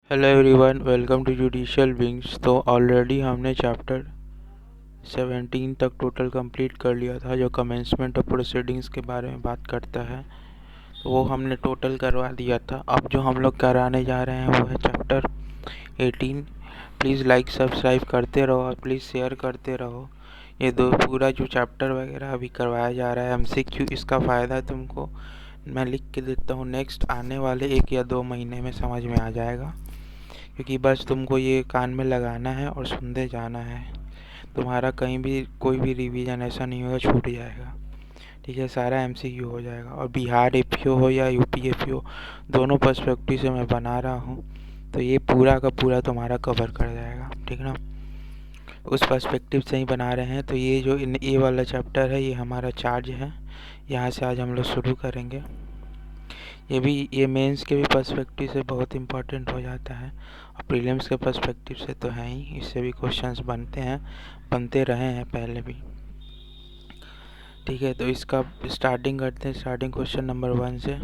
Hello everyone, welcome to judicial wings. तो already हमने chapter 17 तक टोटल कंप्लीट कर लिया था, जो कमेंसमेंट ऑफ प्रोसीडिंग्स के बारे में बात करता है। तो वो हमने टोटल करवा दिया था। अब जो हम लोग कराने जा रहे हैं वो है चैप्टर 18। प्लीज़ लाइक सब्सक्राइब करते रहो और प्लीज़ शेयर करते रहो। ये दो पूरा जो चैप्टर वगैरह अभी करवाया जा रहा है एमसीक्यू, इसका फ़ायदा तुमको मैं लिख के देता हूँ, नेक्स्ट आने वाले 1 या 2 महीने में समझ में आ जाएगा। क्योंकि बस तुमको ये कान में लगाना है और सुनते जाना है। तुम्हारा कहीं भी कोई भी रिवीजन ऐसा नहीं होगा छूट जाएगा। ठीक है, सारा एमसीक्यू हो जाएगा। और बिहार एपीओ हो या यूपी एपीओ, दोनों पर्सपेक्टिव से मैं बना रहा हूँ, तो ये पूरा का पूरा तुम्हारा कवर कर जाएगा। ठीक ना, उस पर्सपेक्टिव से ही बना रहे हैं। तो ये जो ये वाला चैप्टर है, ये हमारा चार्ज है। यहाँ से आज हम लोग शुरू करेंगे। ये मेंस के भी पर्सपेक्टिव से बहुत इम्पोर्टेंट हो जाता है और प्रीलिम्स के पर्सपेक्टिव से तो है ही। इससे भी क्वेश्चंस बनते हैं, बनते रहे हैं पहले भी। ठीक है, तो इसका स्टार्टिंग करते हैं। स्टार्टिंग क्वेश्चन नंबर 1 से।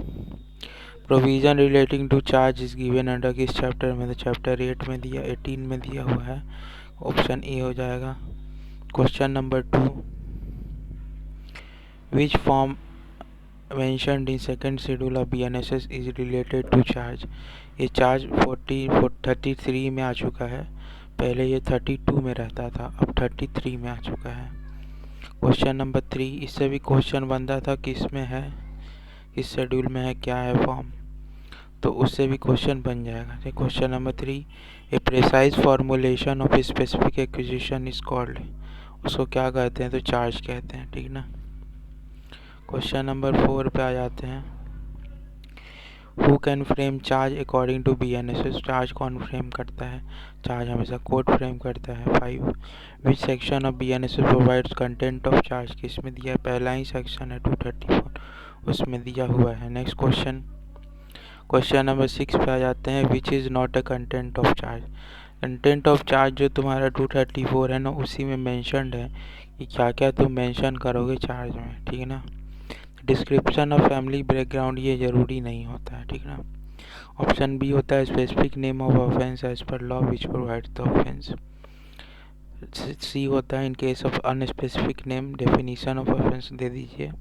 Provision relating to charge is given under किस चैप्टर में? तो चैप्टर 8 में दिया, 18 में दिया हुआ है। ऑप्शन ए हो जाएगा। Question number 2, which form mentioned in second schedule of BNSS is related to charge? ये चार्ज 33 में आ चुका है। पहले ये 32 में रहता था, अब 33 में आ चुका है। क्वेश्चन नंबर 3, इससे भी क्वेश्चन बनता था किस में है, किस शेड्यूल में है, क्या है फॉर्म, तो उससे भी क्वेश्चन बन जाएगा। Question number 3, A precise formulation of specific acquisition is called, उसको क्या कहते हैं? तो चार्ज कहते हैं। ठीक ना। क्वेश्चन नंबर 4 पे आ जाते हैं। Who can frame charge according to BNSS? Charge कौन फ्रेम करता है? चार्ज हमेशा कोर्ट फ्रेम करता है। 5, which section of BNSS provides content of charge? किस में दिया है? पहला ही सेक्शन है 234, उसमें दिया हुआ है। नेक्स्ट क्वेश्चन, क्वेश्चन नंबर 6 पे आ जाते हैं। Which is not a content of charge? Content of charge जो तुम्हारा 234 है ना, उसी में मैंशनड है कि क्या क्या तुम मेंशन करोगे चार्ज में। ठीक है ना। डिस्क्रिप्शन ऑफ फैमिली बैकग्राउंड ये ज़रूरी नहीं होता है। ठीक ना। ऑप्शन बी होता है specific name of offence as per law which provides the offence. C होता है in case of unspecific name definition of offence दे दीजिए।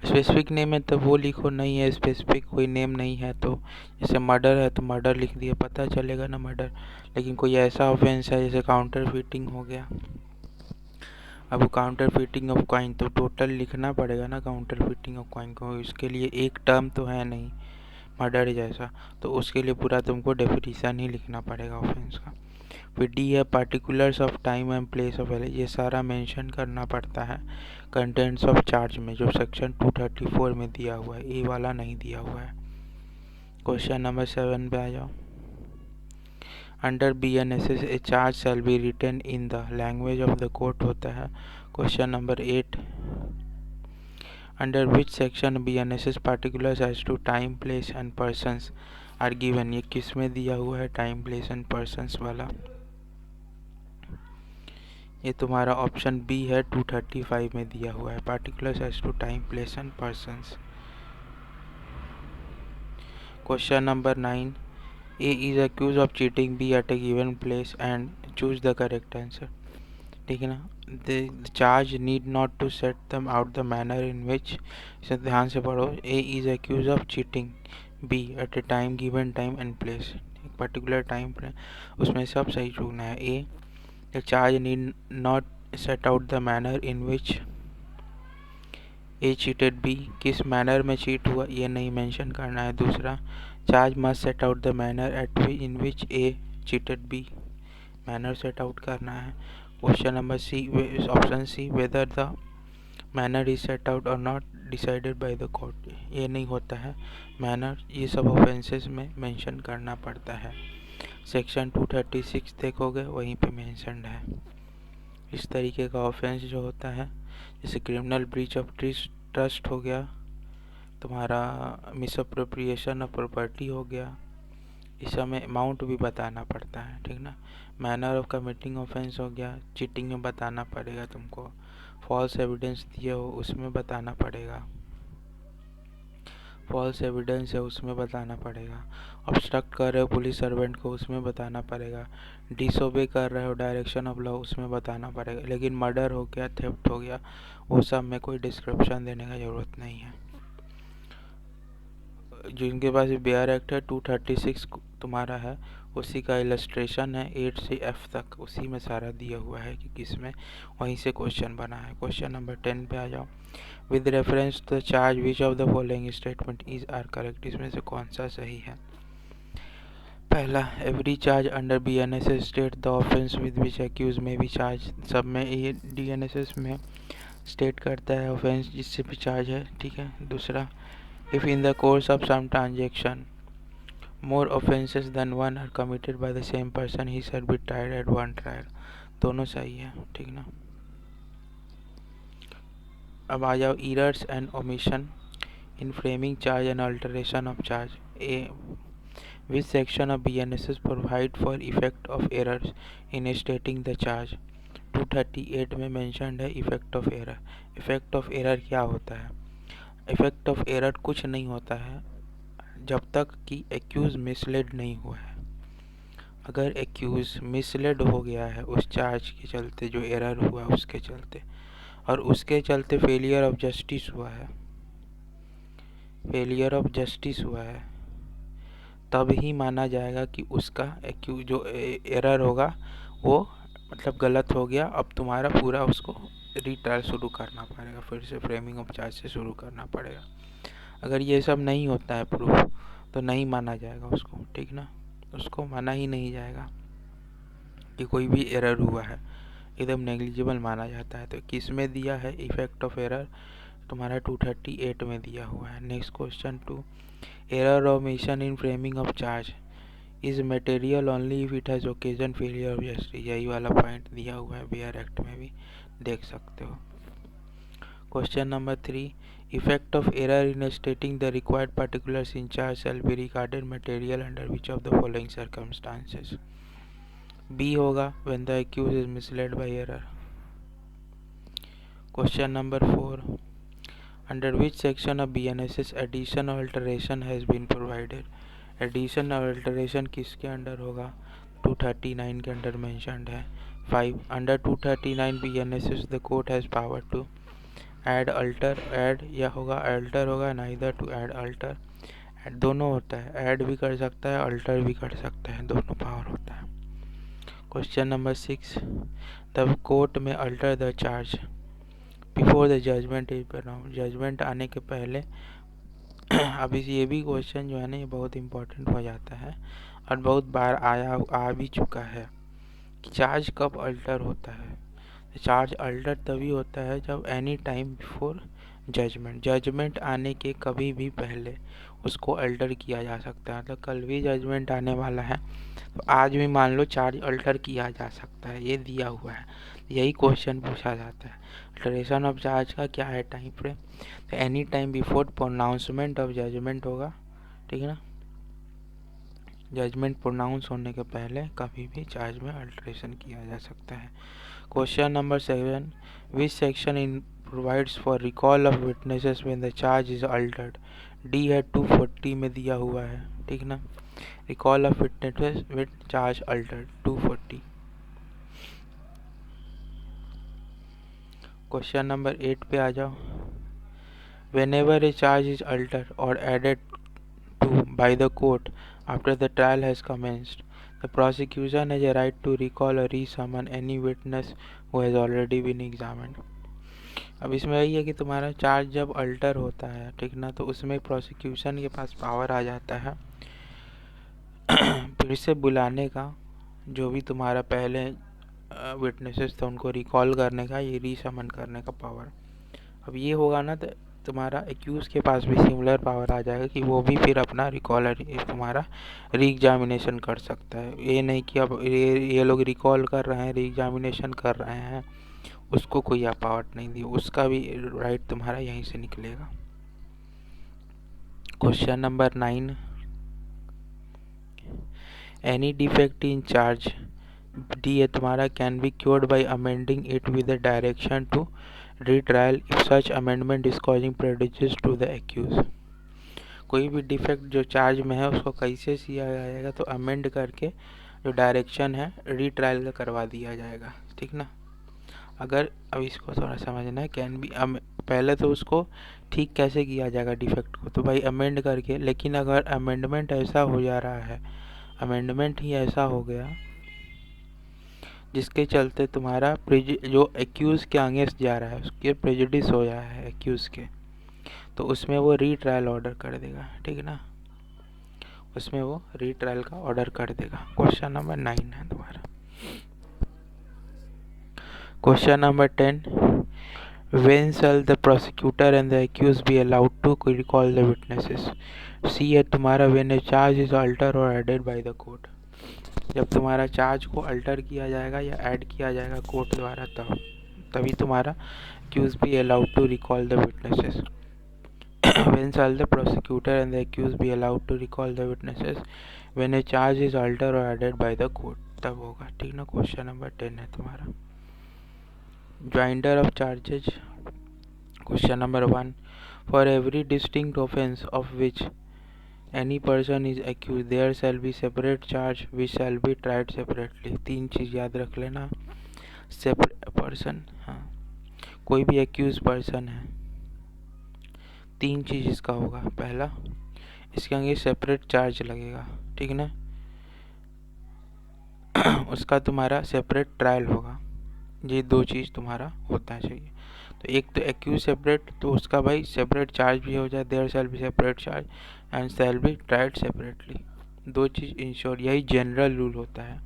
स्पेसिफिक नेम है तो वो लिखो, नहीं है स्पेसिफिक कोई नेम नहीं है तो जैसे मर्डर है तो मर्डर लिख दिया, पता चलेगा ना मर्डर। लेकिन कोई ऐसा ऑफेंस है जैसे काउंटर फीटिंग हो गया, अब काउंटर फीटिंग ऑफ कॉइन तो टोटल लिखना पड़ेगा ना काउंटर फीटिंग ऑफ कॉइन को। इसके लिए एक टर्म तो है नहीं मर्डर जैसा, तो उसके लिए पूरा तुमको डेफिनेशन ही लिखना पड़ेगा ऑफेंस का। फिर डी है particulars of time and place of L, ये सारा मेंशन करना पड़ता है कंटेंट्स ऑफ चार्ज में, जो सेक्शन 234 में दिया हुआ है। ए वाला नहीं दिया हुआ है। क्वेश्चन नंबर 7 पे आ जाओ। Under BNSS a charge shall be written in the language of the court होता है। Question number 8, under which section BNSS particulars as to time place and persons are given? ये किस में दिया हुआ है टाइम प्लेस एंड पर्सनस वाला? ये तुम्हारा ऑप्शन बी है, 235 में दिया हुआ है, particulars as to time place and persons. Question number 9, A is accuse of cheating B at a given place and choose the correct answer. ठीक है ना। The charge need not to set them out the manner in which, इसे ध्यान से पढ़ो। A is accuse of cheating B at a time given time and place, एक particular time पर, उसमें सब सही चुनना है। ए, the charge need not set out the manner in which A cheated B, किस मैनर में चीट हुआ ये नहीं मेंशन करना है। दूसरा, charge must set out the manner at in which A cheated B, manner set out करना है। Question number C, option C, whether the manner is set out और not decided by the court, ये नहीं होता है। Manner ये सब offences में मेंशन करना पड़ता है। सेक्शन 236 देखोगे वहीं पे मेंशनड है। इस तरीके का ऑफेंस जो होता है, जैसे क्रिमिनल ब्रीच ऑफ ट्रस्ट हो गया, तुम्हारा मिसअप्रोप्रिएशन ऑफ प्रॉपर्टी हो गया, इस समय अमाउंट भी बताना पड़ता है। ठीक ना। मैनर ऑफ कमिटिंग ऑफेंस हो गया, चीटिंग में बताना पड़ेगा तुमको। फॉल्स एविडेंस दिए हो उसमें बताना पड़ेगा। फॉल्स एविडेंस है उसमें बताना पड़ेगा, ऑब्स्ट्रक्ट कर रहे हो पुलिस सर्वेंट को उसमें बताना पड़ेगा, डिसोबे कर रहे हो डायरेक्शन ऑफ लॉ उसमें बताना पड़ेगा। लेकिन मर्डर हो गया, थेफ्ट हो गया, वो सब में कोई डिस्क्रिप्शन देने का ज़रूरत नहीं है। जिनके पास बेयर एक्ट है 236 तुम्हारा है, उसी का इलस्ट्रेशन है 8 से F तक, उसी में सारा दिया हुआ है कि किस में, वहीं से क्वेश्चन बना है। क्वेश्चन नंबर 10 पे आ जाओ। With reference to the charge which of the following statement is are correct, इसमें से कौन सा सही है। पहला, every charge under BNSS state the offence with which accused में भी चार्ज, सब में ये DNSS में स्टेट करता है ऑफेंस जिससे भी चार्ज है, ठीक है। दूसरा, if in the course of some transaction more offenses than one are committed by the same person, he shall be tried at one trial, दोनों सही है, ठीक ना। अब आ जाओ errors and omission in framing charge and alteration of charge। A, which section of BNSS provide for effect of errors in stating the charge। 238 में mentioned है effect of error। effect of error क्या होता है? effect of error कुछ नहीं होता है जब तक कि एक्यूज मिसलेड नहीं हुआ है। अगर एक्यूज मिसलेड हो गया है उस चार्ज के चलते, जो एरर हुआ उसके चलते, और उसके चलते फेलियर ऑफ जस्टिस हुआ है, फेलियर ऑफ जस्टिस हुआ है, तब ही माना जाएगा कि उसका एक्यूज जो एरर होगा वो मतलब गलत हो गया। अब तुम्हारा पूरा उसको रीट्रायल शुरू करना पड़ेगा, फिर से फ्रेमिंग ऑफ चार्ज से शुरू करना पड़ेगा। अगर ये सब नहीं होता है प्रूफ तो नहीं माना जाएगा उसको, ठीक ना, उसको माना ही नहीं जाएगा कि कोई भी एरर हुआ है, एकदम नेग्लिजिबल माना जाता है। तो किस में दिया है इफेक्ट ऑफ एरर, तुम्हारा 238 में दिया हुआ है। Next question 2, error of omission in framing of charge is material only if it has occasion failure of justice, यही वाला पॉइंट दिया हुआ है, बेयर एक्ट में भी देख सकते हो। Question number 3, effect of error in stating the required particulars in charge shall be regarded material under which of the following circumstances। B होगा when the accused is misled by error। Question number 4, under which section of BNSS addition or alteration has been provided। addition और alteration किसके under होगा, 239 के under mentioned है। 5, under 239 BNSS the court has power to add alter, add या होगा alter होगा, neither to add alter, add दोनों होता है, add भी कर सकता है alter भी कर सकता है, दोनों पावर होता है। Question number 6, the court may alter the charge before the judgment is pronounced, judgment आने के पहले अब ये भी क्वेश्चन जो है ना ये बहुत इंपॉर्टेंट हो जाता है और बहुत बार आ भी चुका है कि चार्ज कब अल्टर होता है। चार्ज अल्टर तभी होता है जब any time before judgment, judgment आने के कभी भी पहले उसको अल्टर किया जा सकता है। मतलब कल भी जजमेंट आने वाला है तो आज भी मान लो चार्ज अल्टर किया जा सकता है, ये दिया हुआ है, यही क्वेश्चन पूछा जाता है। अल्टरेशन ऑफ चार्ज का क्या है टाइम फ्रेम, तो any time before pronouncement of judgment होगा, ठीक है ना, जजमेंट प्रोनाउंस होने के पहले कभी भी चार्ज में अल्टरेशन किया जा सकता है। Question number 7, which section in provides for recall of witnesses when the charge is altered. D है 240 में दिया हुआ है, ठीक ना, recall of witnesses with charge altered 240। Question number 8 पे आ जाओ। Whenever a charge is altered और added to by the court after the trial has commenced, the prosecution has a right to recall or re-summon any witness who has already been examined। अब इसमें यही है कि तुम्हारा charge जब alter होता है, ठीक ना, तो उसमें प्रोसिक्यूशन के पास पावर आ जाता है फिर से बुलाने का, जो भी तुम्हारा पहले विटनेसेस थे उनको रिकॉल करने का, ये रीसमन करने का पावर। अब ये होगा ना तो तुम्हारा एक्यूज़ के पास भी सिमिलर पावर आ जाएगा कि वो भी फिर अपना रिकॉलर तुम्हारा री एग्जामिनेशन कर सकता है। ये नहीं कि अब ये लोग रिकॉल कर रहे हैं, री एग्जामिनेशन कर रहे हैं, उसको कोई आप पावर नहीं दी, उसका भी राइट तुम्हारा यहीं से निकलेगा। Question number 9, any defect in charge, D है तुम्हारा, can be cured by amending it with the direction to retrial if such amendment is causing prejudice to the accused। कोई भी डिफेक्ट जो चार्ज में है उसको कैसे किया जाएगा, तो अमेंड करके जो डायरेक्शन है रीट्रायल का करवा दिया जाएगा, ठीक ना। अगर अब इसको थोड़ा समझना है, कैन बी पहले तो उसको ठीक कैसे किया जाएगा डिफेक्ट को, तो भाई अमेंड करके। लेकिन अगर अमेंडमेंट ऐसा हो जा रहा है, अमेंडमेंट ही ऐसा हो गया जिसके चलते तुम्हारा जो एक्यूज के अगेंस्ट जा रहा है उसके प्रेजुडिस हो रहा है एक्यूज के, तो उसमें वो रीट्रायल ऑर्डर कर देगा, ठीक ना। उसमें वो रीट्रायल का ऑर्डर कर देगा। क्वेश्चन नंबर 9 है तुम्हारा। Question number 10, when shall the prosecutor and the accused be allowed to recall the witnesses? सी है तुम्हारा, when a charge is altered or added by the court। जब तुम्हारा चार्ज को अल्टर किया जाएगा या ऐड किया जाएगा कोर्ट द्वारा, तभी तुम्हारा accused be allowed to recall the witnesses। when shall the prosecutor and the accused be allowed to recall the witnesses? when a charge is altered or added by the court, तब होगा, ठीक ना। Question number 10 है तुम्हारा। Joinder of charges। Question number 1, for every distinct offence of which any person is accused there shall be separate charge which shall be tried separately। तीन चीज याद रख लेना। सेपरेट पर्सन, हाँ, कोई भी एक्यूज पर्सन है, तीन चीज इसका होगा। पहला, इसके आगे सेपरेट चार्ज लगेगा, ठीक ना। उसका तुम्हारा सेपरेट ट्रायल होगा। ये दो चीज़ तुम्हारा होता चाहिए। तो एक तो एक्यूज सेपरेट, तो उसका भाई सेपरेट चार्ज भी हो जाए, there shall be separate charge and shall be tried separately. दो चीज़ इंश्योर, यही जनरल रूल होता है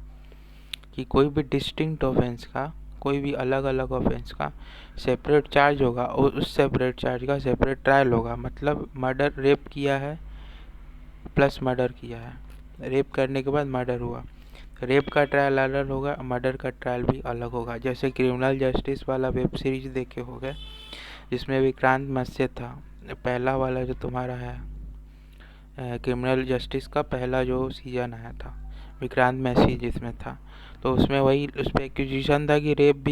कि कोई भी डिस्टिंक्ट ऑफेंस का, कोई भी अलग अलग ऑफेंस का सेपरेट चार्ज होगा और उस सेपरेट चार्ज का सेपरेट ट्रायल होगा। मतलब मर्डर, रेप किया है प्लस मर्डर किया है, रेप करने के बाद मर्डर हुआ, रेप का ट्रायल अलग होगा, मर्डर का ट्रायल भी अलग होगा। जैसे क्रिमिनल जस्टिस वाला वेब सीरीज देखे होंगे जिसमें विक्रांत मैसी था, पहला वाला जो तुम्हारा है क्रिमिनल जस्टिस का पहला जो सीजन आया था, विक्रांत मैसी जिसमें था, तो उसमें वही उस पर एक्यूजिशन था कि रेप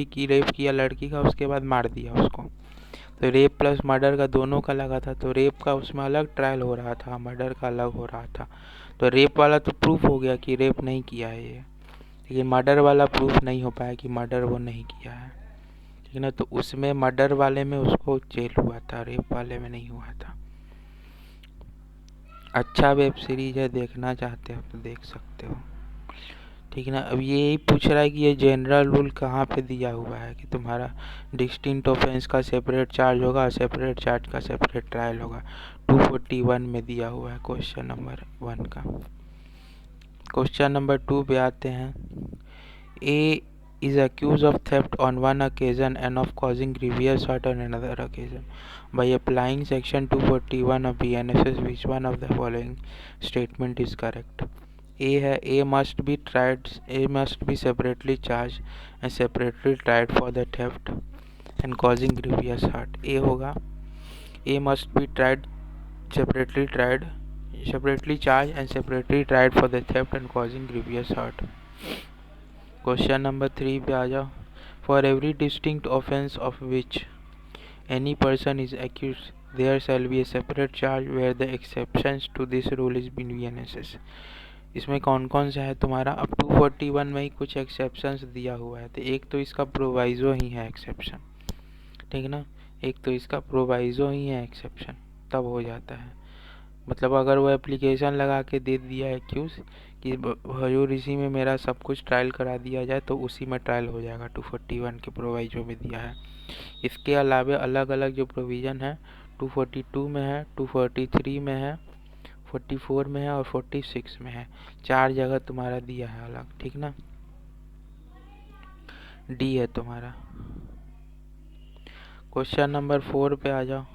किया लड़की का, उसके बाद मार दिया उसको। तो रेप प्लस मर्डर का दोनों का लगा था, तो रेप का उसमें अलग ट्रायल हो रहा था, मर्डर का अलग हो रहा था। तो रेप वाला तो प्रूफ हो गया कि रेप नहीं किया है ये, लेकिन मर्डर वाला प्रूफ नहीं हो पाया कि मर्डर वो नहीं किया है, ठीक है ना। तो उसमें मर्डर वाले में उसको जेल हुआ था, रेप वाले में नहीं हुआ था। अच्छा वेब सीरीज है, देखना चाहते हो तो देख सकते हो, ठीक है ना। अब ये यही पूछ रहा है कि ये जनरल रूल कहाँ पे दिया हुआ है कि तुम्हारा डिस्टिंक्ट ऑफेंस का सेपरेट चार्ज होगा, सेपरेट चार्ज का सेपरेट ट्रायल होगा। 241 में दिया हुआ है क्वेश्चन नंबर 1 का। क्वेश्चन नंबर 2 पे आते हैं। ए is accused of theft on one occasion and of causing grievous hurt on another occasion by applying section 241 of BNSS, which one of the following statement is correct? A है, A must be tried, A must be separately charged and separately tried for the theft and causing grievous hurt। A होगा, A must be separately charged and separately tried for the theft and causing grievous hurt। Question number 3 पे आ जाओ। For every distinct offence of which any person is accused there shall be a separate charge where the exceptions to this rule is been BNSS. इसमें कौन कौन सा है तुम्हारा, अब 241 में ही कुछ एक्सेप्शंस दिया हुआ है। तो एक तो इसका प्रोवाइजो ही है एक्सेप्शन, ठीक है ना। एक तो इसका प्रोवाइजो ही है एक्सेप्शन, तब हो जाता है। मतलब अगर वो एप्लीकेशन लगा के दे दिया एक्यूज कि हजूर इसी में मेरा सब कुछ ट्रायल करा दिया जाए, तो उसी में ट्रायल हो जाएगा, 241 के प्रोवाइजो में दिया है। इसके अलावा अलग अलग जो प्रोविज़न है 242 में है, 243 में है, 44 में है और 46 में है। 4 जगह तुम्हारा दिया है अलग, ठीक ना। डी है तुम्हारा। क्वेश्चन नंबर 4 पे आ जाओ।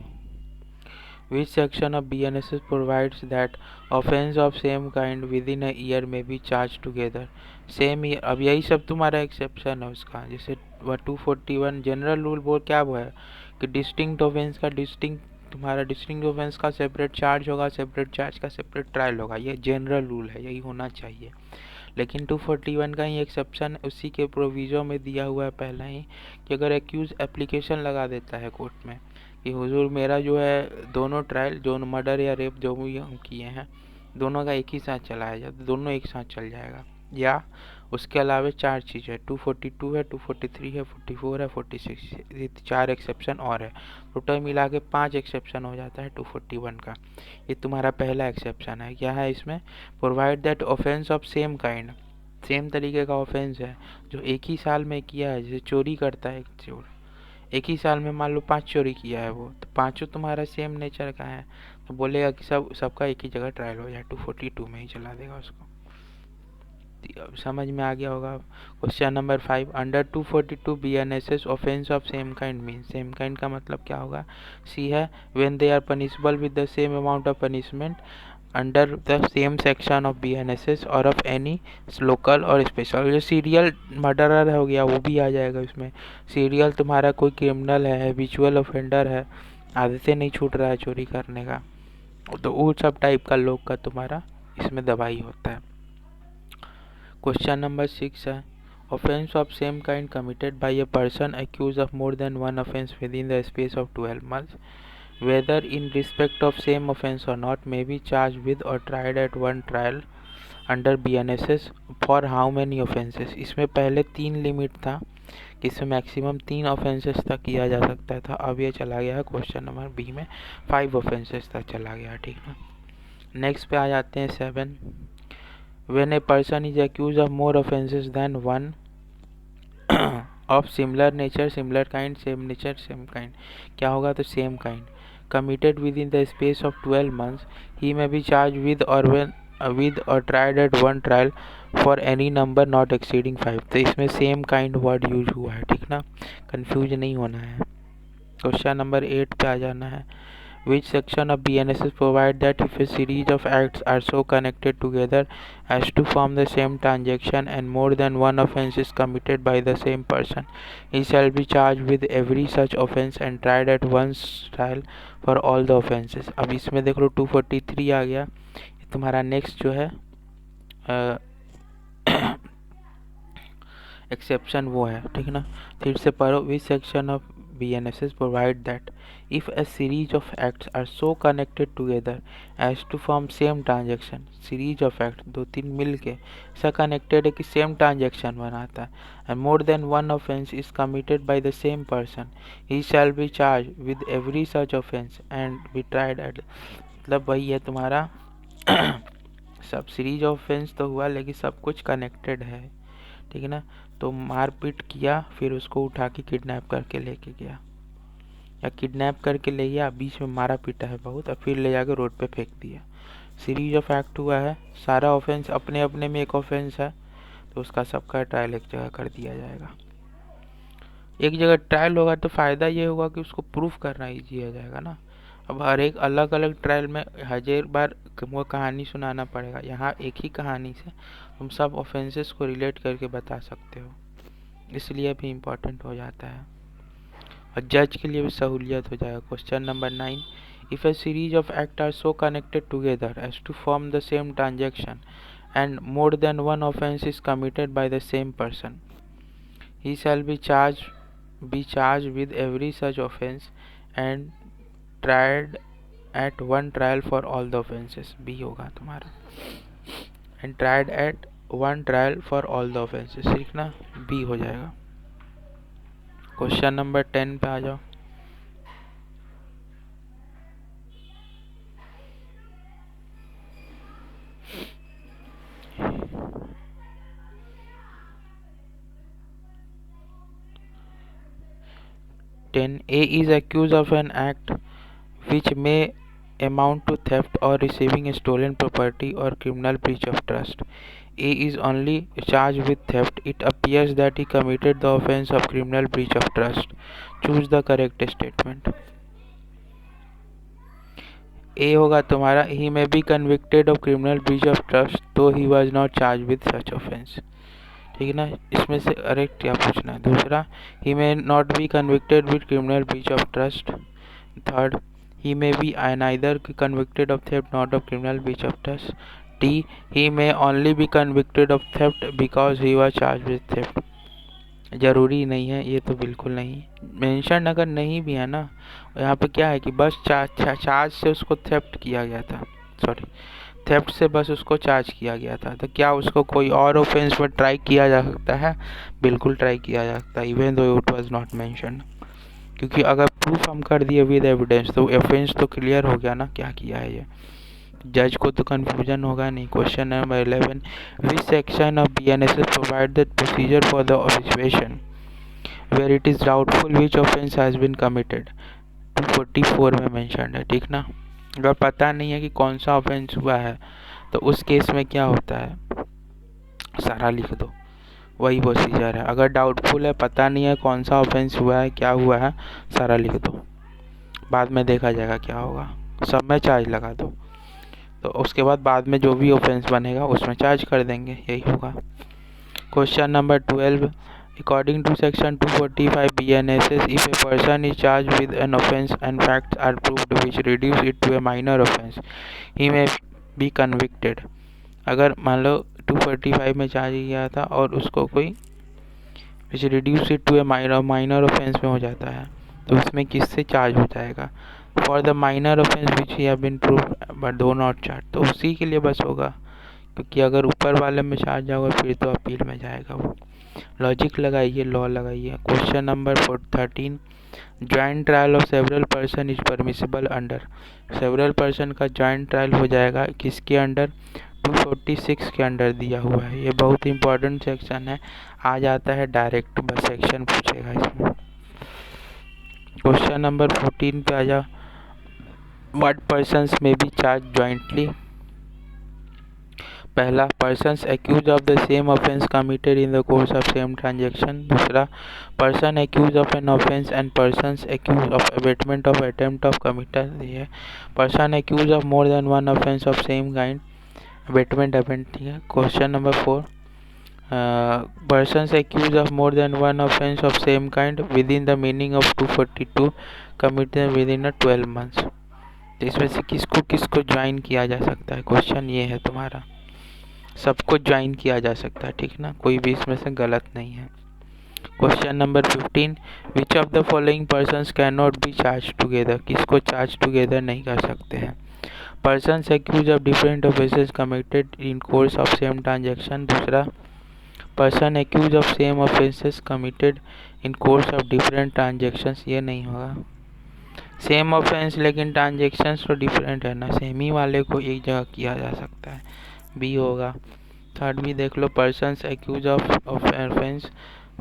Which section of BNSS provides that offense of same kind within a year may be charged together? Same year, अब यही सब तुम्हारा एक्सेप्शन है उसका। जैसे 241 जनरल रूल बोल क्या वो है कि डिस्टिंक्ट ऑफेंस का सेपरेट चार्ज होगा, सेपरेट चार्ज का सेपरेट ट्रायल होगा। ये जनरल रूल है, यही होना चाहिए। लेकिन 241 का ही एक्सेप्शन उसी के प्रोविज़ो में दिया हुआ है पहला ही कि अगर एक्यूज एप्लीकेशन लगा देता है कोर्ट में कि हुजूर मेरा जो है दोनों ट्रायल, जो मर्डर या रेप जो भी हम किए हैं, दोनों का एक ही साथ चलाया जाए तो दोनों एक साथ चल जाएगा। या उसके अलावा 4 चीज़ है, 242 है, 243 है, 44 है, 46, ये 4 एक्सेप्शन और है। टोटल मिला के 5 एक्सेप्शन हो जाता है 241 का। ये तुम्हारा पहला एक्सेप्शन है। क्या है इसमें? Provide that offence of same kind, same तरीके का ऑफेंस है जो एक ही साल में किया है। जैसे चोरी करता है एक चोर, एक ही साल में मान लो 5 चोरी किया है वो, तो पाँचों तुम्हारा सेम नेचर का है, तो बोलेगा कि सबका एक ही जगह ट्रायल हो जाए, 242 में ही चला देगा उसको। अब समझ में आ गया होगा। Question number 5, under 242 BNSS offence of same kind mean, same kind का मतलब क्या होगा? सी है when they are punishable with the same amount of punishment under the same section of BNSS और ऑफ एनी लोकल और special. जो serial murderer हो गया वो भी आ जाएगा इसमें। सीरियल तुम्हारा कोई क्रिमिनल है, हैबिचुअल ऑफेंडर है, आदत से नहीं छूट रहा है चोरी करने का, तो वो सब टाइप का लोग का तुम्हारा इसमें दवाई होता है। क्वेश्चन नंबर 6 है offence of same kind committed by a person accused of more than one offense within the space of 12 months, whether in respect of same offense or not, may be charged with or tried at one trial under BNSS for how many offenses। इसमें पहले 3 limit था कि इसमें maximum 3 offences तक किया जा सकता था। अब ये चला गया है क्वेश्चन नंबर बी में 5 ऑफेंसेस तक चला गया, ठीक ना। नेक्स्ट पे आ जाते हैं 7, when a person is accused of more offenses than one of similar nature, similar kind, same nature, same kind, क्या होगा? तो same kind committed within the space of 12 months, he may be charged with or tried at one trial for any number not exceeding 5। तो इसमें same kind word use हुआ है, ठीक ना, confuse नहीं होना है। क्वेश्चन नंबर 8 पे आ जाना है। Which section of BNSS provide that if a series of acts are so connected together as to form the same transaction and more than one offence is committed by the same person, he shall be charged with every such offence and tried at once trial for all the offences। अब इसमें देख लो 243 आ गया, ये तुम्हारा next जो है exception वो है, ठीक ना। फिर से पढ़ो। विच section of BNSS provide that if a series of acts are so connected together as to form same transaction, series of acts 2-3 मिल के ऐसा connected है कि same transaction बनाता है, and more than one offence is committed by the same person, he shall be charged with every such offence and be tried at, मतलब वही है तुम्हारा सब सीरीज ऑफ ऑफेंस तो हुआ लेकिन सब कुछ कनेक्टेड है, ठीक है ना। तो मारपीट किया, फिर उसको उठा के किडनैप करके लेके गया, या किडनैप करके ले गया, बीच में मारा पीटा है बहुत, और फिर ले जाकर रोड पे फेंक दिया। सीरीज ऑफ एक्ट हुआ है, सारा ऑफेंस अपने अपने में एक ऑफेंस है, तो उसका सबका ट्रायल एक जगह कर दिया जाएगा। एक जगह ट्रायल होगा तो फ़ायदा ये होगा कि उसको प्रूफ करना ईजी हो जाएगा ना। अब हर एक अलग अलग ट्रायल में हजार बार वो कहानी सुनाना पड़ेगा, यहाँ एक ही कहानी से तुम सब ऑफेंसेस को रिलेट करके बता सकते हो, इसलिए भी इम्पोर्टेंट हो जाता है और जज के लिए भी सहूलियत हो जाएगा। Question number 9, if a series of act are so connected together as to form the same transaction and more than one offence is committed by the same person, he shall be charge with every such offence and tried at one trial for all the offences. B होगा तुम्हारा, and tried at one trial for all the offences, ठीक ना, B हो जाएगा। Question number 10 पे आ जाओ। A is accused of an act which may amount to theft or receiving a stolen property or criminal breach of trust. A is only charged with theft. It appears that he committed the offense of criminal breach of trust. Choose the correct statement. A होगा तुम्हारा, he may be convicted of criminal breach of trust though he was not charged with such offense, ठीक है ना। इसमें से correct क्या पूछना है? दूसरा, he may not be convicted with criminal breach of trust. Third, he may be neither convicted of theft nor of criminal breach of trust. D, he may only be convicted of theft because he was charged with theft. ज़रूरी नहीं है, ये तो बिल्कुल नहीं। Mention अगर नहीं भी है ना, यहाँ पे क्या है कि बस चार्ज से उसको थेफ्ट किया गया था, सॉरी, थेफ्ट से बस उसको चार्ज किया गया था, तो क्या उसको कोई और ऑफेंस पर ट्राई किया जा सकता है? बिल्कुल ट्राई किया जा सकता है, even though it was not mentioned. क्योंकि अगर प्रूफ हम कर दिए विद एविडेंस तो ऑफेंस तो क्लियर हो गया ना क्या किया है ये। जज को तो कंफ्यूजन होगा नहीं। Question number 11, which section of BNSS provide the procedure for the situation where it is doubtful which offence has been committed? 244 में मेंशन्ड है, ठीक ना। अगर पता नहीं है कि कौन सा ऑफेंस हुआ है तो उस केस में क्या होता है, सारा लिख दो, वही प्रोसीजर है। अगर डाउटफुल है, पता नहीं है कौन सा ऑफेंस हुआ है, क्या हुआ है, सारा लिख दो, बाद में देखा जाएगा क्या होगा, सब में चार्ज लगा दो, तो उसके बाद में जो भी ऑफेंस बनेगा उसमें चार्ज कर देंगे, यही होगा। Question number 12, according to section 245 BNSS, if a person is charged with an offense and facts are proved which reduce it to a minor offense, he may be convicted। अगर मान लो 245 में charge किया था और उसको कोई which reduce it to a minor offence में हो जाता है, तो उसमें किससे चार्ज हो जाएगा? For the minor offence which he have been proved but do not charge, तो उसी के लिए बस होगा, क्योंकि अगर ऊपर वाले में चार्ज जाओगे फिर तो अपील में जाएगा वो। लॉजिक लगाइए, लॉ लगाइए। Question number 13, joint trial of several person is permissible under. Several person का जॉइंट ट्रायल हो जाएगा किसके अंडर? 246 के अंडर दिया हुआ है। ये बहुत इंपॉर्टेंट सेक्शन है, आ जाता है डायरेक्ट, बस सेक्शन पूछेगा इसमें। क्वेश्चन नंबर 14 पे आ जा, व्हाट पर्सन्स में बी चार्ज जॉइंटली? पहला, persons accused of the same offence committed in the course of same transaction। दूसरा, person accused of an offence and persons accused of abatement of attempt of committed है। person accused of more than one offence of same kind, abatement ठीक है। Question number 4, persons accused of more than one offence of same kind within the meaning of 242 committed within a 12 months। तो इसमें से किसको किसको join किया जा सकता है? क्वेश्चन ये है तुम्हारा, सबको ज्वाइन किया जा सकता है, ठीक ना, कोई भी इसमें से गलत नहीं है। Question number 15, which of the following persons can not be charge together? किसको चार्ज टुगेदर नहीं कर सकते हैं? Persons accuse of different offences committed in course of same transaction. दूसरा, person accuse of same offences committed in course of different transactions, ये नहीं होगा। Same offence लेकिन ट्रांजेक्शन्स तो डिफरेंट है ना, सेम ही वाले को एक जगह किया जा सकता है, बी होगा। थर्ड भी देख लो, persons accuse of offence,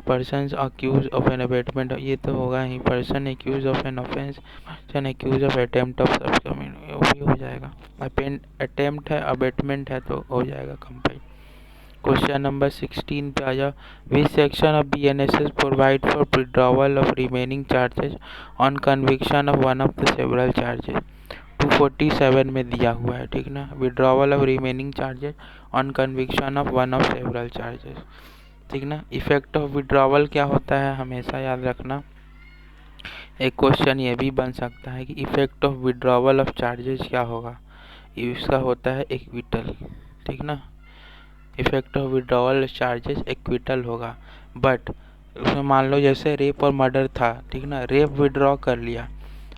persons accuse of an abetment, ये तो होगा ही। Person accuse of an offence, person accuse of attempt of sub commit, वो भी हो जाएगा। अटेम्प्ट है, अबेटमेंट है, तो हो जाएगा कंपाइल। क्वेश्चन नंबर 16 पे आ जाओ, विच section of BNSS provide for withdrawal of remaining charges on conviction of one of the several charges? 247 में दिया हुआ है, ठीक ना, withdrawal of remaining charges on conviction of one of several charges, ठीक ना। इफेक्ट ऑफ विड्रॉवल क्या होता है, हमेशा याद रखना। एक क्वेश्चन ये भी बन सकता है कि effect of withdrawal of charges क्या होगा, इसका होता है एक्विटल, ठीक ना। Effect of withdrawal charges acquittal होगा, बट उसमें मान लो जैसे रेप और मर्डर था, ठीक ना, रेप विड्रॉ कर लिया,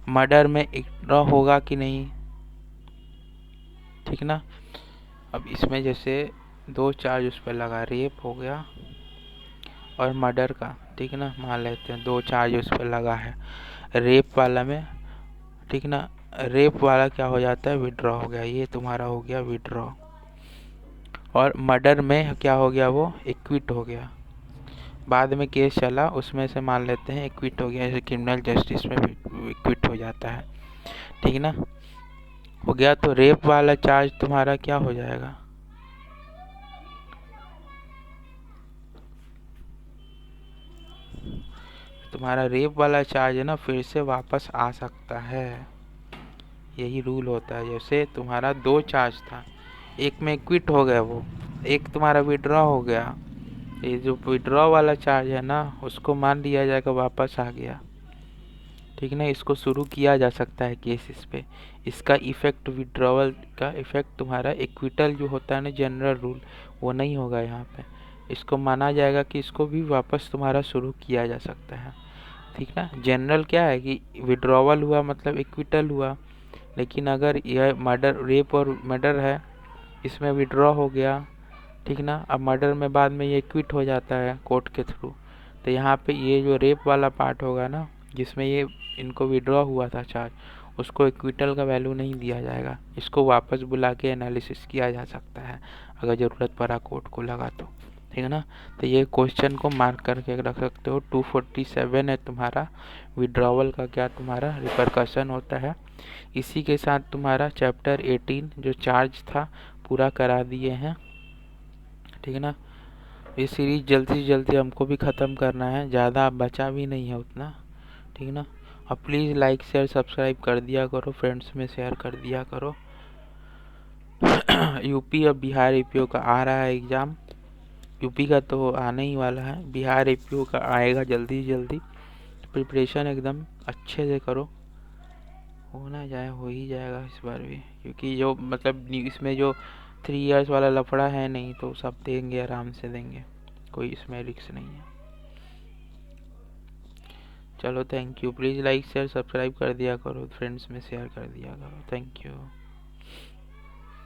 मर्डर में विड्रॉ होगा कि नहीं, ठीक ना। अब इसमें जैसे दो चार्ज उस पर लगा, रेप हो गया और मर्डर का, ठीक ना, मान लेते हैं दो चार्ज उस पर लगा है, रेप वाला में, ठीक ना, रेप वाला क्या हो जाता है, विड्रॉ हो गया, ये तुम्हारा हो गया विड्रॉ। और मर्डर में क्या हो गया, वो एक्विट हो गया, बाद में केस चला उसमें से मान लेते हैं एक्विट हो गया, जैसे क्रिमिनल जस्टिस में एक्विट हो जाता है, ठीक ना, हो गया। तो रेप वाला चार्ज तुम्हारा क्या हो जाएगा, तुम्हारा रेप वाला चार्ज है ना, फिर से वापस आ सकता है, यही रूल होता है। जैसे तुम्हारा दो चार्ज था, एक में क्विट हो गया वो, एक तुम्हारा विड्रॉ हो गया, ये जो विड्रॉ वाला चार्ज है ना उसको मान लिया जाएगा वापस आ गया, ठीक ना, इसको शुरू किया जा सकता है केस इस पे। इसका इफेक्ट, विड्रॉवल का इफेक्ट तुम्हारा एक्विटल जो होता है ना, जनरल रूल, वो नहीं होगा यहाँ पे, इसको माना जाएगा कि इसको भी वापस तुम्हारा शुरू किया जा सकता है। ठीक ना। जनरल क्या है कि विड्रॉवल हुआ मतलब इक्विटल हुआ, लेकिन अगर यह मर्डर, रेप और मर्डर है, इसमें विड्रॉ हो गया, ठीक ना। अब मर्डर में बाद में ये क्विट हो जाता है कोर्ट के थ्रू, तो यहाँ पे ये जो रेप वाला पार्ट होगा ना, जिसमें ये इनको विड्रॉ हुआ था चार्ज, उसको इक्विटल का वैल्यू नहीं दिया जाएगा। इसको वापस बुला के एनालिसिस किया जा सकता है अगर ज़रूरत पड़ा कोर्ट को लगा तो, ठीक है ना। तो ये क्वेश्चन को मार्क करके रख सकते हो। 247 है तुम्हारा, विड्रॉवल का क्या तुम्हारा रिपरकशन होता है। इसी के साथ तुम्हारा चैप्टर 18 जो चार्ज था पूरा करा दिए हैं, ठीक है ना। ये सीरीज जल्दी से जल्दी हमको भी ख़त्म करना है, ज़्यादा बचा भी नहीं है उतना, ठीक है ना। और प्लीज़ लाइक शेयर सब्सक्राइब कर दिया करो, फ्रेंड्स में शेयर कर दिया करो। यूपी और बिहार एपीओ का आ रहा है एग्ज़ाम। यूपी का तो आने ही वाला है, बिहार एपीओ का आएगा जल्दी जल्दी। प्रिपरेशन एकदम अच्छे से करो, होना जाए हो ही जाएगा इस बार भी, क्योंकि जो मतलब इसमें जो 3 इयर्स वाला लफड़ा है नहीं, तो सब देंगे, आराम से देंगे, कोई इसमें रिस्क नहीं है। चलो thank you. Please like share subscribe कर दिया करो, फ्रेंड्स में शेयर कर दिया करो। Thank you.